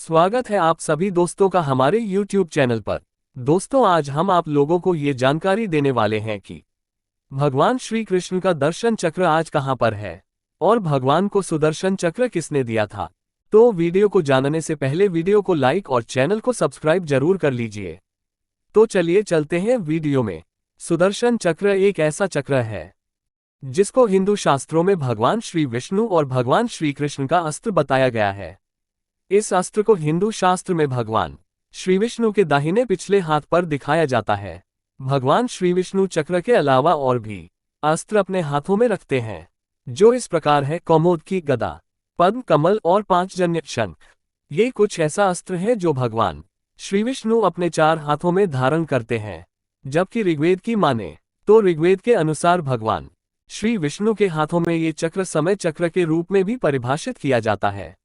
स्वागत है आप सभी दोस्तों का हमारे YouTube चैनल पर। दोस्तों, आज हम आप लोगों को ये जानकारी देने वाले हैं कि भगवान श्री कृष्ण का दर्शन चक्र आज कहां पर है और भगवान को सुदर्शन चक्र किसने दिया था। तो वीडियो को जानने से पहले वीडियो को लाइक और चैनल को सब्सक्राइब जरूर कर लीजिए। तो चलिए चलते हैं वीडियो में। सुदर्शन चक्र एक ऐसा चक्र है जिसको हिंदू शास्त्रों में भगवान श्री विष्णु और भगवान श्री कृष्ण का अस्त्र बताया गया है। इस अस्त्र को हिंदू शास्त्र में भगवान श्री विष्णु के दाहिने पिछले हाथ पर दिखाया जाता है। भगवान श्री विष्णु चक्र के अलावा और भी अस्त्र अपने हाथों में रखते हैं, जो इस प्रकार है: कौमोद की गदा, पद्म कमल और पांचजन्य शंख। ये कुछ ऐसा अस्त्र है जो भगवान श्री विष्णु अपने चार हाथों में धारण करते हैं। जबकि ऋग्वेद की माने तो ऋग्वेद के अनुसार भगवान श्री विष्णु के हाथों में ये चक्र समय चक्र के रूप में भी परिभाषित किया जाता है,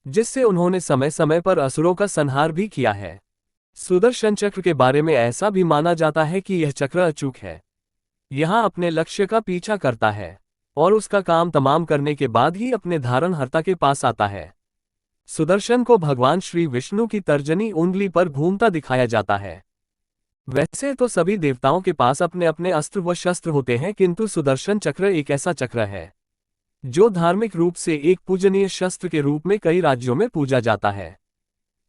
जिससे उन्होंने समय समय पर असुरों का संहार भी किया है। सुदर्शन चक्र के बारे में ऐसा भी माना जाता है कि यह चक्र अचूक है, यहां अपने लक्ष्य का पीछा करता है और उसका काम तमाम करने के बाद ही अपने धारणहर्ता के पास आता है। सुदर्शन को भगवान श्री विष्णु की तर्जनी उंगली पर घूमता दिखाया जाता है। वैसे तो सभी देवताओं के पास अपने अपने अस्त्र व शस्त्र होते हैं, किंतु सुदर्शन चक्र एक ऐसा चक्र है जो धार्मिक रूप से एक पूजनीय शस्त्र के रूप में कई राज्यों में पूजा जाता है।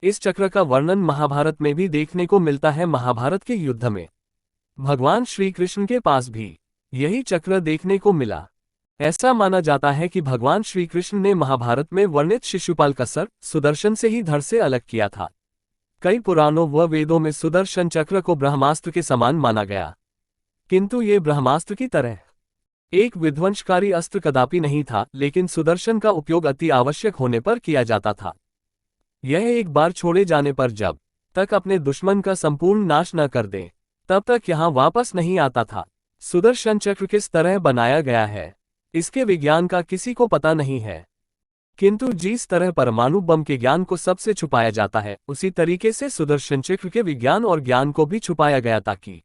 इस चक्र का वर्णन महाभारत में भी देखने को मिलता है। महाभारत के युद्ध में भगवान श्री कृष्ण के पास भी यही चक्र देखने को मिला। ऐसा माना जाता है कि भगवान श्री कृष्ण ने महाभारत में वर्णित शिशुपाल का सर सुदर्शन से ही धड़ से अलग किया था। कई पुराणों व वेदों में सुदर्शन चक्र को ब्रह्मास्त्र के समान माना गया, किंतु ये ब्रह्मास्त्र की तरह एक विध्वंसकारी अस्त्र कदापि नहीं था, लेकिन सुदर्शन का उपयोग अति आवश्यक होने पर किया जाता था। यह एक बार छोड़े जाने पर जब तक अपने दुश्मन का संपूर्ण नाश न कर दे, तब तक यहां वापस नहीं आता था। सुदर्शन चक्र किस तरह बनाया गया है, इसके विज्ञान का किसी को पता नहीं है, किंतु जिस तरह परमाणु बम के ज्ञान को सबसे छुपाया जाता है, उसी तरीके से सुदर्शन चक्र के विज्ञान और ज्ञान को भी छुपाया गया ताकि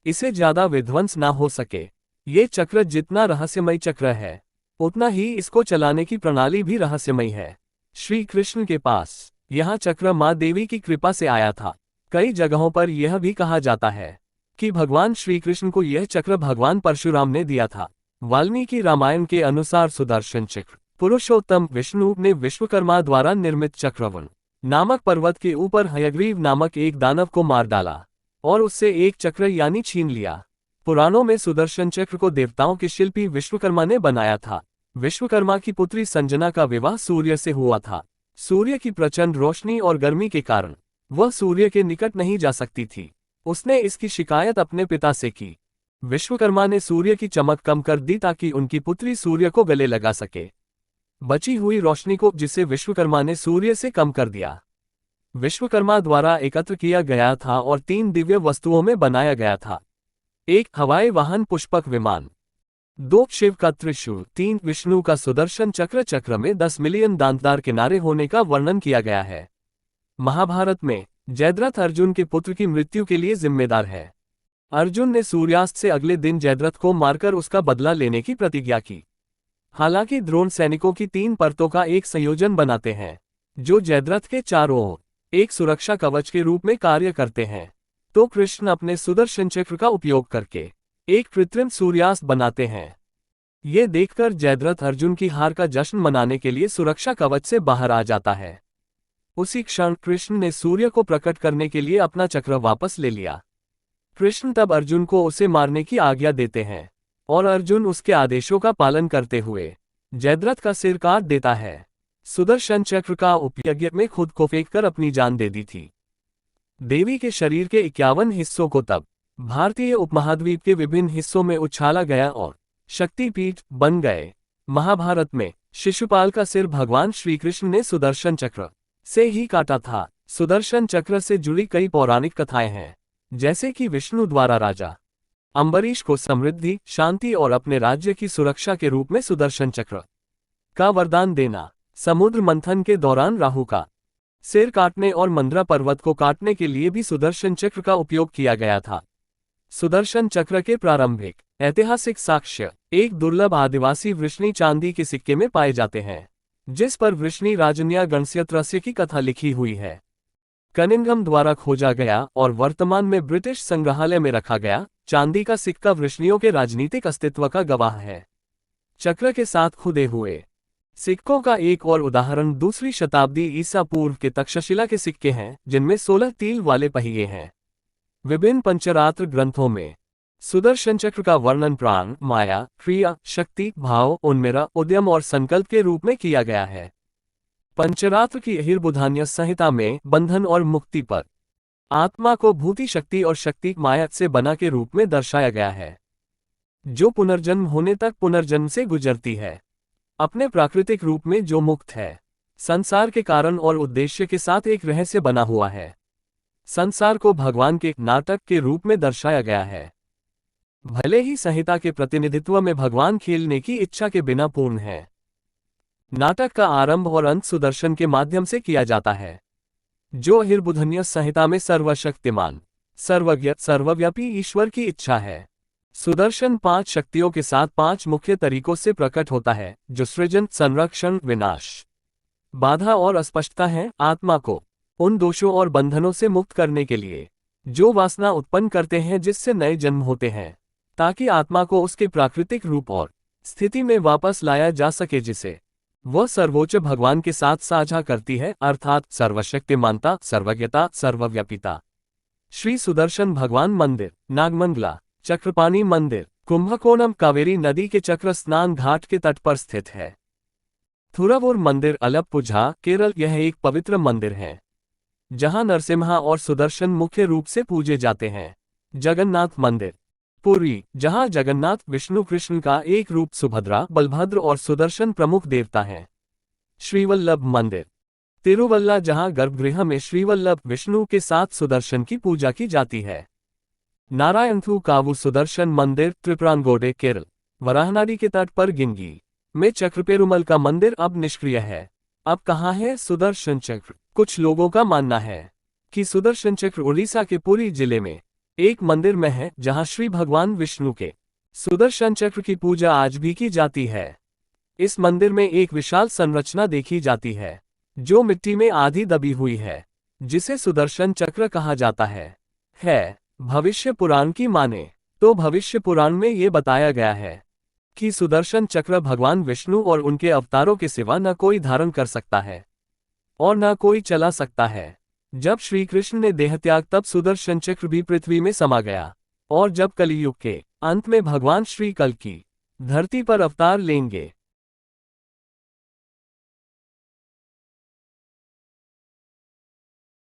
इसे ज्यादा विध्वंस ना हो सके। ये चक्र जितना रहस्यमय चक्र है, उतना ही इसको चलाने की प्रणाली भी रहस्यमय है। श्री कृष्ण के पास यह चक्र मां देवी की कृपा से आया था। कई जगहों पर यह भी कहा जाता है कि भगवान श्री कृष्ण को यह चक्र भगवान परशुराम ने दिया था। वाल्मीकि रामायण के अनुसार सुदर्शन चक्र पुरुषोत्तम विष्णु ने विश्वकर्मा द्वारा निर्मित चक्रवण नामक पर्वत के ऊपर हयग्रीव नामक एक दानव को मार डाला और उससे एक चक्र यानी छीन लिया। पुराणों में सुदर्शन चक्र को देवताओं के शिल्पी विश्वकर्मा ने बनाया था। विश्वकर्मा की पुत्री संजना का विवाह सूर्य से हुआ था। सूर्य की प्रचंड रोशनी और गर्मी के कारण वह सूर्य के निकट नहीं जा सकती थी। उसने इसकी शिकायत अपने पिता से की। विश्वकर्मा ने सूर्य की चमक कम कर दी ताकि उनकी पुत्री सूर्य को गले लगा सके। बची हुई रोशनी को जिसे विश्वकर्मा ने सूर्य से कम कर दिया, विश्वकर्मा द्वारा एकत्र किया गया था और 3 दिव्य वस्तुओं में बनाया गया था। 1 हवाई वाहन पुष्पक विमान, 2 शिव का त्रिशूल, 3 विष्णु का सुदर्शन चक्र। चक्र में 10 मिलियन दांतदार किनारे होने का वर्णन किया गया है। महाभारत में जयद्रथ अर्जुन के पुत्र की मृत्यु के लिए जिम्मेदार है। अर्जुन ने सूर्यास्त से अगले दिन जयद्रथ को मारकर उसका बदला लेने की प्रतिज्ञा की। हालांकि द्रोण सैनिकों की 3 परतों का एक संयोजन बनाते हैं, जो जयद्रथ के चारों ओर एक सुरक्षा कवच के रूप में कार्य करते हैं। तो कृष्ण अपने सुदर्शन चक्र का उपयोग करके एक कृत्रिम सूर्यास्त बनाते हैं। ये देखकर जयद्रथ अर्जुन की हार का जश्न मनाने के लिए सुरक्षा कवच से बाहर आ जाता है। उसी क्षण कृष्ण ने सूर्य को प्रकट करने के लिए अपना चक्र वापस ले लिया। कृष्ण तब अर्जुन को उसे मारने की आज्ञा देते हैं और अर्जुन उसके आदेशों का पालन करते हुए जयद्रथ का सिर काट देता है। सुदर्शन चक्र का उपयोग में खुद को फेंककर अपनी जान दे दी थी। देवी के शरीर के 51 हिस्सों को तब भारतीय उपमहाद्वीप के विभिन्न हिस्सों में उछाला गया और शक्तिपीठ बन गए। महाभारत में शिशुपाल का सिर भगवान श्री कृष्ण ने सुदर्शन चक्र से ही काटा था। सुदर्शन चक्र से जुड़ी कई पौराणिक कथाएं हैं, जैसे कि विष्णु द्वारा राजा अम्बरीश को समृद्धि, शांति और अपने राज्य की सुरक्षा के रूप में सुदर्शन चक्र का वरदान देना, समुद्र मंथन के दौरान राहु का सिर काटने और मंदरा पर्वत को काटने के लिए भी सुदर्शन चक्र का उपयोग किया गया था। सुदर्शन चक्र के प्रारंभिक ऐतिहासिक साक्ष्य एक दुर्लभ आदिवासी वृष्णि चांदी के सिक्के में पाए जाते हैं, जिस पर वृष्णि राजन्या गणस्यत्रस्य की कथा लिखी हुई है। कनिंघम द्वारा खोजा गया और वर्तमान में ब्रिटिश संग्रहालय में रखा गया चांदी का सिक्का वृष्णियों के राजनीतिक अस्तित्व का गवाह है। चक्र के साथ खुदे हुए सिक्कों का एक और उदाहरण 2वीं शताब्दी ईसा पूर्व के तक्षशिला के सिक्के हैं, जिनमें 16 तिल वाले पहिए हैं। विभिन्न पंचरात्र ग्रंथों में सुदर्शन चक्र का वर्णन प्राण, माया, क्रिया, शक्ति, भाव, उन्मेरा, उद्यम और संकल्प के रूप में किया गया है। पंचरात्र की अहिर्बुधान्य संहिता में बंधन और मुक्ति पर आत्मा को भूति शक्ति और शक्ति माया से बना के रूप में दर्शाया गया है, जो पुनर्जन्म होने तक पुनर्जन्म से गुजरती है, अपने प्राकृतिक रूप में जो मुक्त है, संसार के कारण और उद्देश्य के साथ एक रहस्य बना हुआ है। संसार को भगवान के नाटक के रूप में दर्शाया गया है। भले ही संहिता के प्रतिनिधित्व में भगवान खेलने की इच्छा के बिना पूर्ण है। नाटक का आरंभ और अंत सुदर्शन के माध्यम से किया जाता है, जो अहिर्बुधन्य संहिता में सर्वशक्तिमान, सर्वज्ञ, सर्वव्यापी ईश्वर की इच्छा है। सुदर्शन 5 शक्तियों के साथ 5 मुख्य तरीकों से प्रकट होता है, जो सृजन, संरक्षण, विनाश, बाधा और अस्पष्टता है। आत्मा को उन दोषों और बंधनों से मुक्त करने के लिए जो वासना उत्पन्न करते हैं, जिससे नए जन्म होते हैं, ताकि आत्मा को उसके प्राकृतिक रूप और स्थिति में वापस लाया जा सके, जिसे वह सर्वोच्च भगवान के साथ साझा करती है, अर्थात सर्वशक्तिमानता, सर्वज्ञता, सर्वव्यापिता। श्री सुदर्शन भगवान मंदिर, नागमंगला, चक्रपाणी मंदिर, कुंभकोणम, कावेरी नदी के चक्र स्नान घाट के तट पर स्थित है। थुरावूर मंदिर, अलप्पुझा, केरल। यह एक पवित्र मंदिर है जहां नरसिम्हा और सुदर्शन मुख्य रूप से पूजे जाते हैं। जगन्नाथ मंदिर, पुरी, जहां जगन्नाथ विष्णु कृष्ण का एक रूप, सुभद्रा, बलभद्र और सुदर्शन प्रमुख देवता हैं। श्रीवल्लभ मंदिर, तिरुवल्ला, जहां गर्भगृह में श्रीवल्लभ विष्णु के साथ सुदर्शन की पूजा की जाती है। नारायणथू कावू सुदर्शन मंदिर, त्रिपुरांगोडे, केरल। वराहनाडी के तट पर गिंगी में चक्रपेरुमल का मंदिर अब निष्क्रिय है। अब कहाँ है सुदर्शन चक्र? कुछ लोगों का मानना है कि सुदर्शन चक्र उड़ीसा के पुरी जिले में एक मंदिर में है, जहां श्री भगवान विष्णु के सुदर्शन चक्र की पूजा आज भी की जाती है। इस मंदिर में एक विशाल संरचना देखी जाती है, जो मिट्टी में आधी दबी हुई है, जिसे सुदर्शन चक्र कहा जाता है। भविष्य पुराण की माने तो भविष्य पुराण में ये बताया गया है कि सुदर्शन चक्र भगवान विष्णु और उनके अवतारों के सिवा न कोई धारण कर सकता है और न कोई चला सकता है। जब श्री कृष्ण ने देहत्याग, तब सुदर्शन चक्र भी पृथ्वी में समा गया, और जब कलियुग के अंत में भगवान श्री कल की धरती पर अवतार लेंगे,